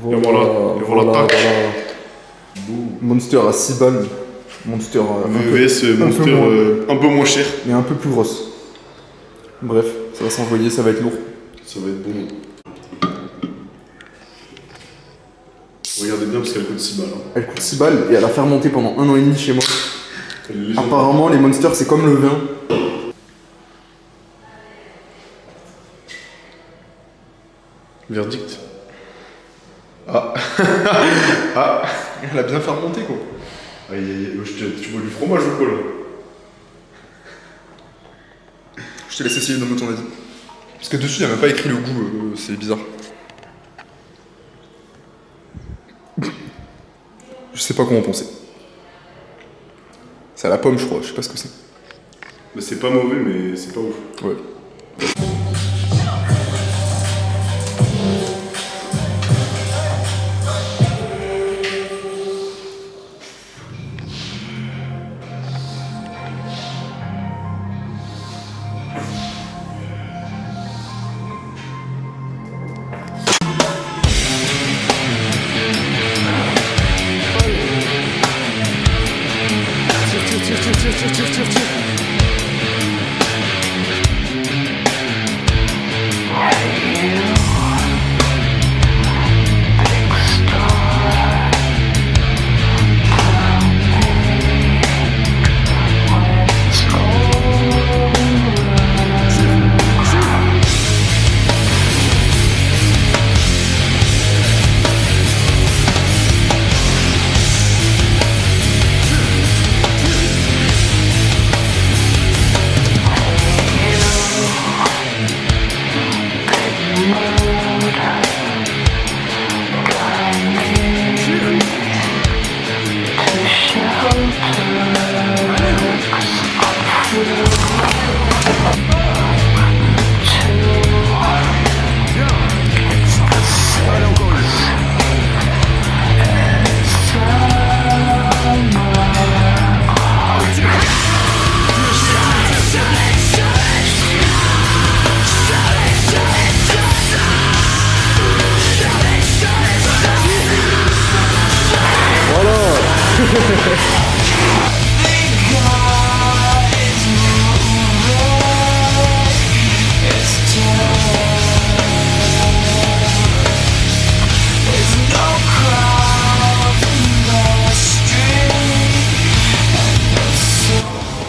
Et voilà, tac. Monster à 6 balles. Monster VVS, Monster un peu moins cher. mais un peu plus grosse. Bref, ça va s'envoyer, ça va être lourd. Ça va être bon. Regardez bien parce qu'elle coûte 6 balles. Hein. Elle coûte 6 balles et elle a fermenté pendant 1 an et demi chez moi. Apparemment, les Monsters, c'est comme le vin. Verdict. Ah. Ah. Elle a bien fermenté, quoi. Aïe, aïe, aïe. Tu bois du fromage ou quoi là? Je te laisse essayer de me ton avis. Parce que dessus, il n'y a même pas écrit le goût, c'est bizarre. Je sais pas comment penser. C'est à la pomme, je crois, je sais pas ce que c'est. Bah, c'est pas mauvais, mais c'est pas ouf. Ouais.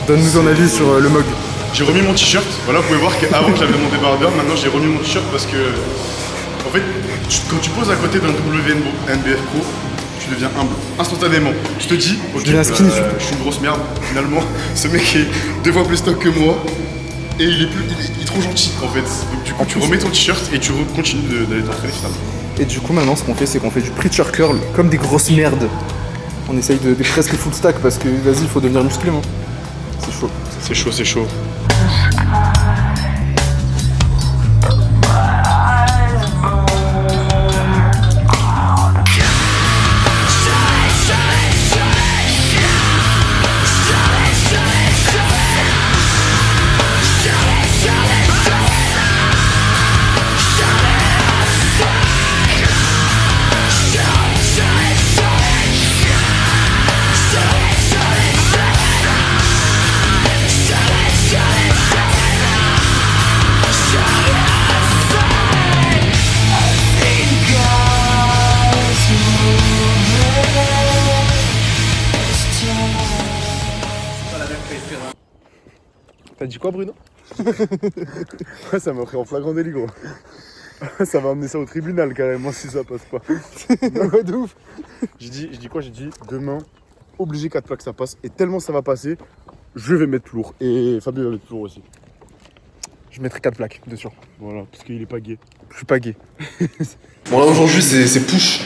Donne-nous ton avis sur le mug. J'ai remis mon t-shirt. Voilà, vous pouvez voir qu'avant j'avais mon débardeur, maintenant j'ai remis mon t-shirt parce que, en fait, quand tu poses à côté d'un WNBF Pro, tu deviens humble, instantanément. Tu te dis, ok, deviens skinny, je suis une grosse merde, finalement, ce mec est 2 fois plus stock que moi, et il est trop gentil, en fait. Donc du coup, tu remets ton t-shirt et tu continues d'aller t'entraîner finalement. Et du coup, maintenant, ce qu'on fait, c'est qu'on fait du preacher curl, comme des grosses merdes. On essaye de presque full stack, parce que, vas-y, il faut devenir musclé, moi. C'est chaud. C'est chaud, c'est chaud. T'as dit quoi, Bruno? Ouais, ça m'a pris en flagrant délit, gros. Ça va amener ça au tribunal carrément si ça passe pas. Ouais, de ouf. J'ai dit quoi? J'ai dit demain, obligé 4 plaques ça passe. Et tellement ça va passer, je vais mettre lourd. Et Fabien va mettre lourd aussi. Je mettrai 4 plaques, de sûr. Voilà, parce qu'il est pas gay. Je suis pas gay. Bon, là, aujourd'hui, c'est push.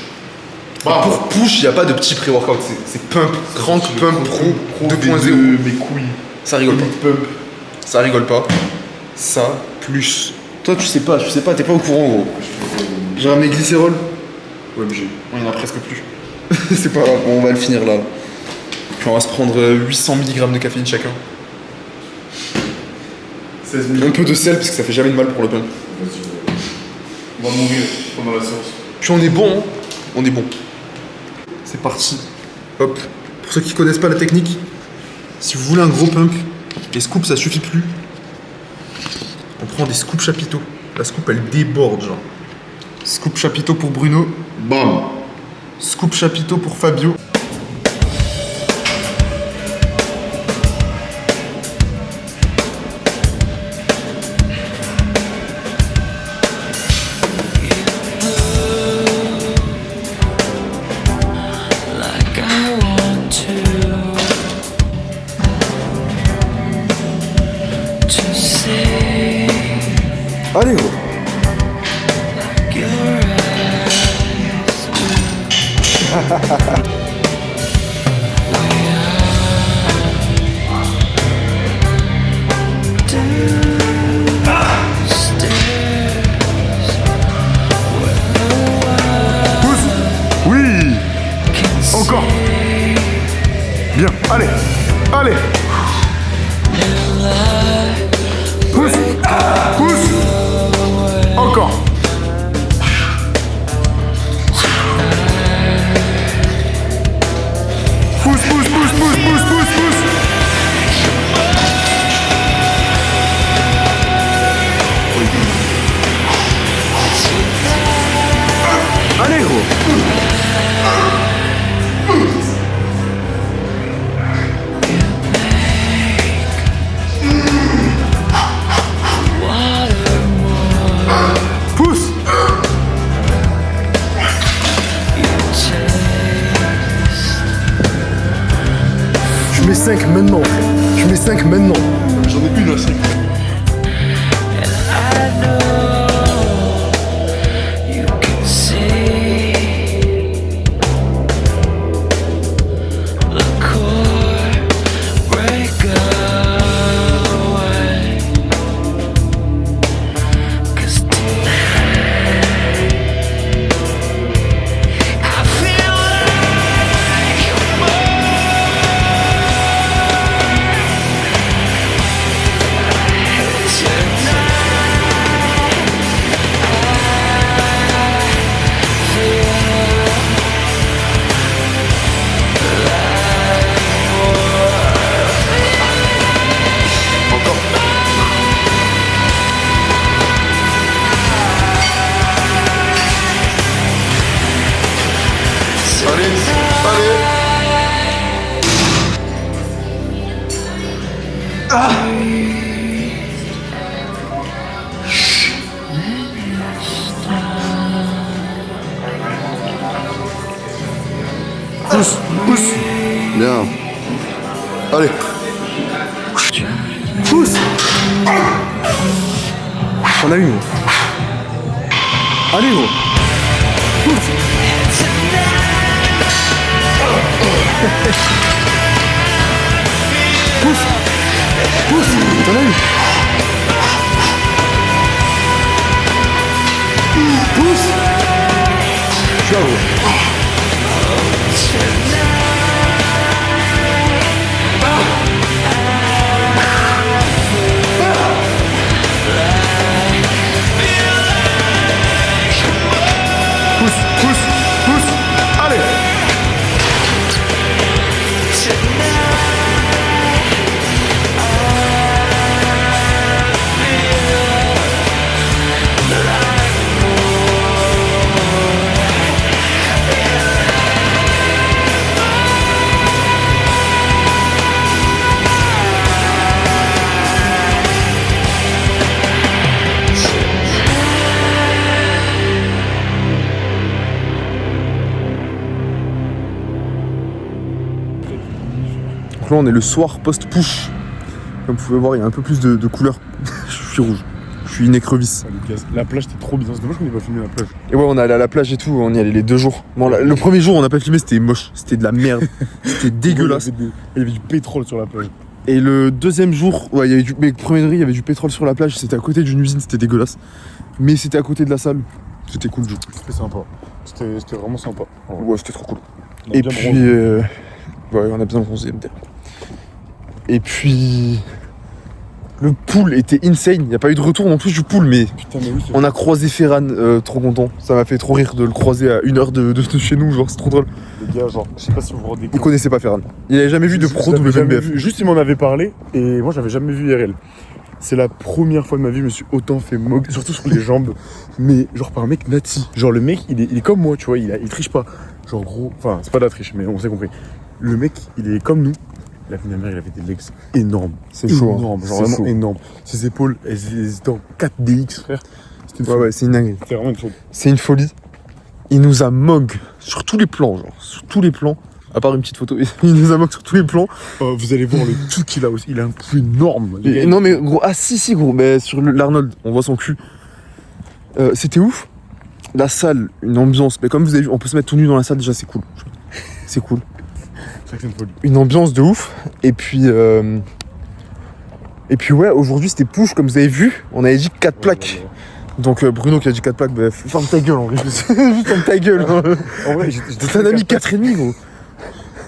Bah, Pour push, il n'y a pas de petit pré-workout. C'est pump, crank, pump, pro 2.0. Mes couilles. Ça rigole pas. Pump. Ça rigole pas. Ça, plus. Toi, tu sais pas, t'es pas au courant, gros. J'ai ramené glycérol. Ouais, mais j'ai. On en a presque plus. C'est pas grave, on va le finir là. Puis on va se prendre 800 mg de caféine chacun. 16 000. Un peu de sel, parce que ça fait jamais de mal pour le pain. On va mourir pendant la séance. Puis on est bon, hein. on est bon. C'est parti. Hop. Pour ceux qui connaissent pas la technique, si vous voulez un gros pump, les scoops ça suffit plus. On prend des scoops chapiteaux. La scoop elle déborde genre. Scoop chapiteau pour Bruno. Bam. Scoop chapiteau pour Fabio. Allez gros. Pousse. Oui. Encore. Bien. Allez. Allez. Pousse. Pousse. Encore. Pousse, pousse, pousse, pousse, pousse, pousse, pousse. Allez gros. Pousse. Je mets 5 maintenant, frère. Je mets 5 maintenant. J'en ai une à 5. Pousse, pousse. Bien. Allez. Pousse. On a une. Allez gros. Pousse. Pousse. Pousse. T'en as une. Pousse. Je suis à gros. Pousse, pousse, pousse. Allez. Donc là on est le soir post-push. Comme vous pouvez voir il y a un peu plus de couleurs. Je suis rouge. Je suis une écrevisse. La plage c'était trop bien. C'est dommage qu'on n'ait pas filmé la plage. Et ouais on est allé à la plage et tout, on y allait les 2 jours. Bon le premier jour on n'a pas filmé, c'était moche, c'était de la merde. C'était dégueulasse. Il y avait du pétrole sur la plage. Et le deuxième jour, ouais, il y avait mais le premier jour, il y avait du pétrole sur la plage, c'était à côté d'une usine, c'était dégueulasse. Mais c'était à côté de la salle. C'était cool, du coup. C'était sympa. C'était vraiment sympa. Ouais, c'était trop cool. On a Et bien puis, bronzé. ouais, on a bien bronzé, MDR. Et puis, Le pool était insane. Il n'y a pas eu de retour non plus du pool, mais Putain, mais oui, c'est on a croisé Ferran, trop content. Ça m'a fait trop rire de le croiser à 1 heure de chez nous, genre c'est trop drôle. les gars, genre, je sais pas si vous vous rendez Il compte. connaissait pas Ferran. Il avait jamais vu de pro Je l'avais jamais WNBF. vu. Juste, il m'en avait parlé et moi, j'avais jamais vu IRL. C'est la première fois de ma vie, je me suis autant fait moquer, surtout sur les jambes, mais genre par un mec nati. Genre le mec, il est comme moi, tu vois, il triche pas. Genre gros, enfin, c'est pas de la triche, mais on s'est compris. Le mec, il est comme nous. La vie de ma mère, il avait des legs énormes. C'est chaud, hein. Énormes, genre C'est vraiment chaud. énormes. Ses épaules, elles étaient en 4DX, frère. C'était une Ouais, folie. ouais, c'est une dinguerie. C'était vraiment une folie. C'est une folie. Il nous a mog sur tous les plans, genre. Sur tous les plans. À part une petite photo. Il nous a mog sur tous les plans. Vous allez voir le cul qu'il a aussi. Il a un cul énorme. Les Et- gars, non mais gros, ah si gros, mais sur l'Arnold, on voit son cul. C'était ouf. La salle, une ambiance, mais comme vous avez vu, on peut se mettre tout nu dans la salle, déjà c'est cool. C'est cool. C'est vrai que c'est une folie. Une ambiance de ouf. Et puis ouais, aujourd'hui c'était push, comme vous avez vu, on avait dit 4 plaques. Donc Bruno qui a dit 4 plaques, bah ferme ta gueule en vrai. Juste ferme ta gueule. En vrai, j'étais T'as un ami 4,5 gros.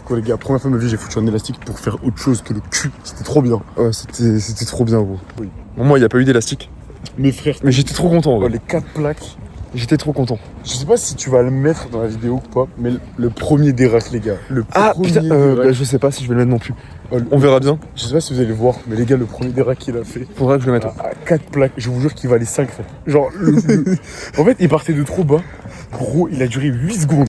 Quoi, les gars, première fois de ma vie, j'ai foutu un élastique pour faire autre chose que le cul. C'était trop bien. Ouais, c'était trop bien gros. Oui. Bon, moi il n'y a pas eu d'élastique. Mes frères, Mais j'étais trop content en vrai. les 4 plaques. J'étais trop content. Je sais pas si tu vas le mettre dans la vidéo ou pas, mais le premier dérac, les gars. Le Ah premier putain, dérac. bah, je sais pas si je vais le mettre non plus. Oh, On verra bien. Je sais pas si vous allez le voir, mais les gars, le premier dérac qu'il a fait. Faudra que je le mette. À 4 plaques, je vous jure qu'il valait 5 frère. Genre, en fait, il partait de trop bas. Gros, il a duré 8 secondes.